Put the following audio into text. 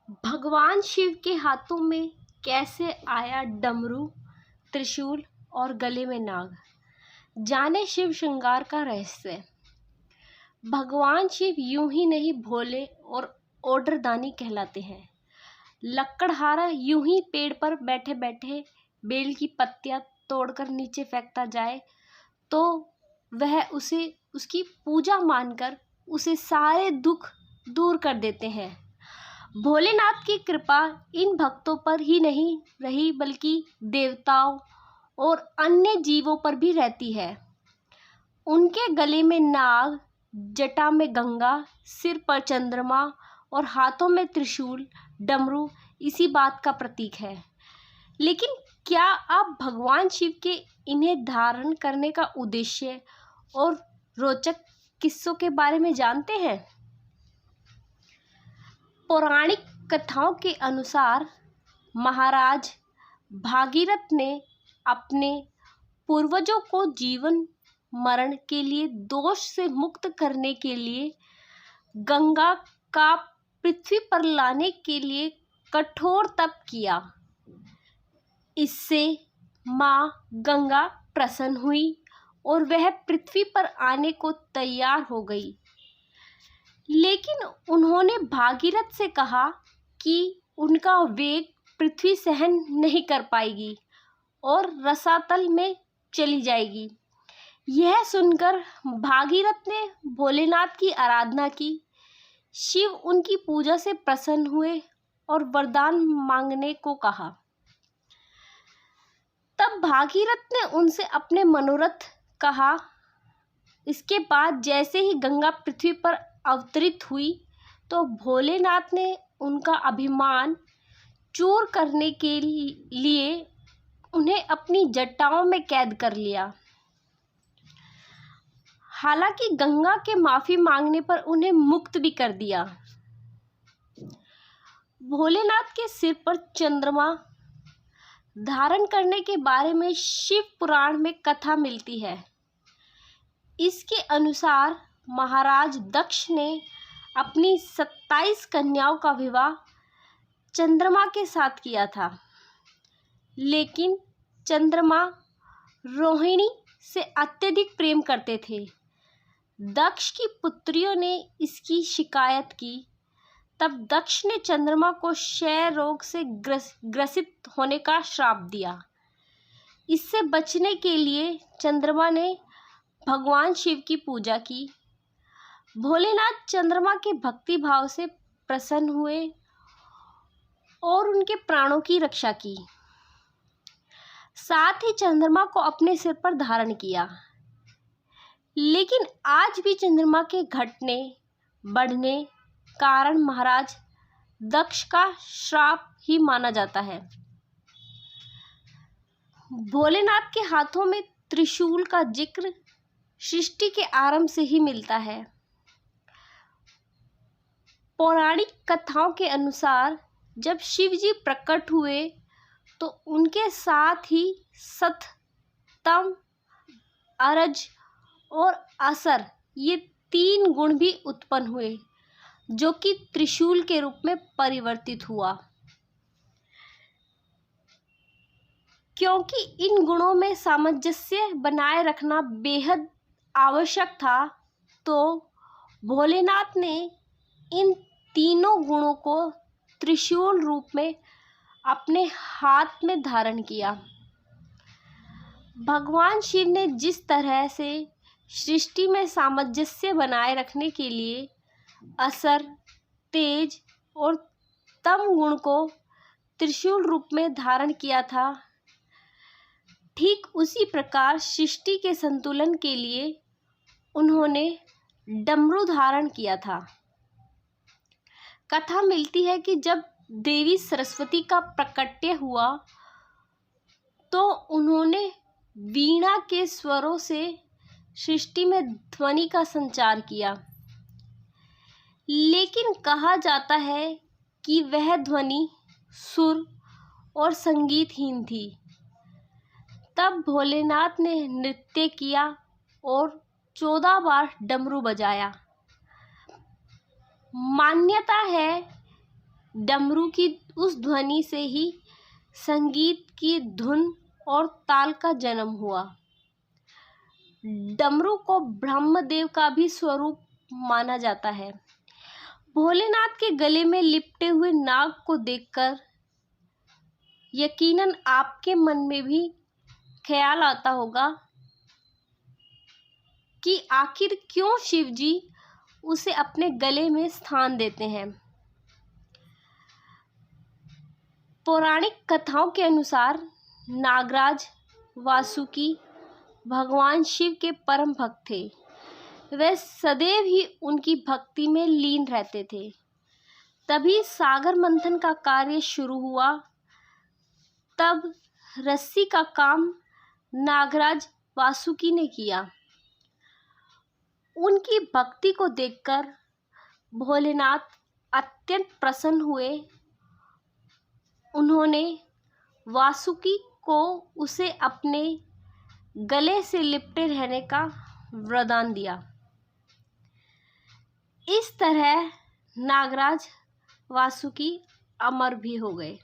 भगवान शिव के हाथों में कैसे आया डमरू, त्रिशूल और गले में नाग। जाने शिव श्रृंगार का रहस्य। भगवान शिव यूं ही नहीं भोले और ओडरदानी कहलाते हैं। लकड़हारा यूं ही पेड़ पर बैठे बैठे बेल की पत्तियां तोड़कर नीचे फेंकता जाए तो वह उसे उसकी पूजा मानकर उसे सारे दुख दूर कर देते हैं। भोलेनाथ की कृपा इन भक्तों पर ही नहीं रही बल्कि देवताओं और अन्य जीवों पर भी रहती है। उनके गले में नाग, जटा में गंगा, सिर पर चंद्रमा और हाथों में त्रिशूल, डमरू इसी बात का प्रतीक है। लेकिन क्या आप भगवान शिव के इन्हें धारण करने का उद्देश्य और रोचक किस्सों के बारे में जानते हैं? पौराणिक कथाओं के अनुसार महाराज भागीरथ ने अपने पूर्वजों को जीवन मरण के लिए दोष से मुक्त करने के लिए गंगा का पृथ्वी पर लाने के लिए कठोर तप किया। इससे माँ गंगा प्रसन्न हुई और वह पृथ्वी पर आने को तैयार हो गई। लेकिन उन्होंने भागीरथ से कहा कि उनका वेग पृथ्वी सहन नहीं कर पाएगी और रसातल में चली जाएगी। यह सुनकर भागीरथ ने भोलेनाथ की आराधना की। शिव उनकी पूजा से प्रसन्न हुए और वरदान मांगने को कहा। तब भागीरथ ने उनसे अपने मनोरथ कहा। इसके बाद जैसे ही गंगा पृथ्वी पर अवतरित हुई तो भोलेनाथ ने उनका अभिमान चूर करने के लिए उन्हें अपनी जटाओं में कैद कर लिया। हालांकि गंगा के माफी मांगने पर उन्हें मुक्त भी कर दिया। भोलेनाथ के सिर पर चंद्रमा धारण करने के बारे में शिव पुराण में कथा मिलती है। इसके अनुसार महाराज दक्ष ने अपनी 27 कन्याओं का विवाह चंद्रमा के साथ किया था। लेकिन चंद्रमा रोहिणी से अत्यधिक प्रेम करते थे। दक्ष की पुत्रियों ने इसकी शिकायत की। तब दक्ष ने चंद्रमा को क्षय रोग से ग्रसित होने का श्राप दिया। इससे बचने के लिए चंद्रमा ने भगवान शिव की पूजा की। भोलेनाथ चंद्रमा के भक्ति भाव से प्रसन्न हुए और उनके प्राणों की रक्षा की। साथ ही चंद्रमा को अपने सिर पर धारण किया। लेकिन आज भी चंद्रमा के घटने बढ़ने कारण महाराज दक्ष का श्राप ही माना जाता है। भोलेनाथ के हाथों में त्रिशूल का जिक्र सृष्टि के आरंभ से ही मिलता है। पौराणिक कथाओं के अनुसार जब शिव जी प्रकट हुए तो उनके साथ ही सत, तम, अरज और असर ये 3 गुण भी उत्पन्न हुए जो कि त्रिशूल के रूप में परिवर्तित हुआ। क्योंकि इन गुणों में सामंजस्य बनाए रखना बेहद आवश्यक था तो भोलेनाथ ने इन तीनों गुणों को त्रिशूल रूप में अपने हाथ में धारण किया। भगवान शिव ने जिस तरह से सृष्टि में सामंजस्य बनाए रखने के लिए असर, तेज और तम गुण को त्रिशूल रूप में धारण किया था, ठीक उसी प्रकार सृष्टि के संतुलन के लिए उन्होंने डमरू धारण किया था। कथा मिलती है कि जब देवी सरस्वती का प्रकट्य हुआ तो उन्होंने वीणा के स्वरों से सृष्टि में ध्वनि का संचार किया। लेकिन कहा जाता है कि वह ध्वनि सुर और संगीतहीन थी। तब भोलेनाथ ने नृत्य किया और 14 बार डमरू बजाया। मान्यता है डमरू की उस ध्वनि से ही संगीत की धुन और ताल का जन्म हुआ। डमरू को ब्रह्मदेव का भी स्वरूप माना जाता है। भोलेनाथ के गले में लिपटे हुए नाग को देखकर यकीनन आपके मन में भी ख्याल आता होगा कि आखिर क्यों शिवजी उसे अपने गले में स्थान देते हैं। पौराणिक कथाओं के अनुसार नागराज वासुकी भगवान शिव के परम भक्त थे। वे सदैव ही उनकी भक्ति में लीन रहते थे। तभी सागर मंथन का कार्य शुरू हुआ। तब रस्सी का काम नागराज वासुकी ने किया। उनकी भक्ति को देखकर भोलेनाथ अत्यंत प्रसन्न हुए। उन्होंने वासुकी को उसे अपने गले से लिपटे रहने का वरदान दिया। इस तरह नागराज वासुकी अमर भी हो गए।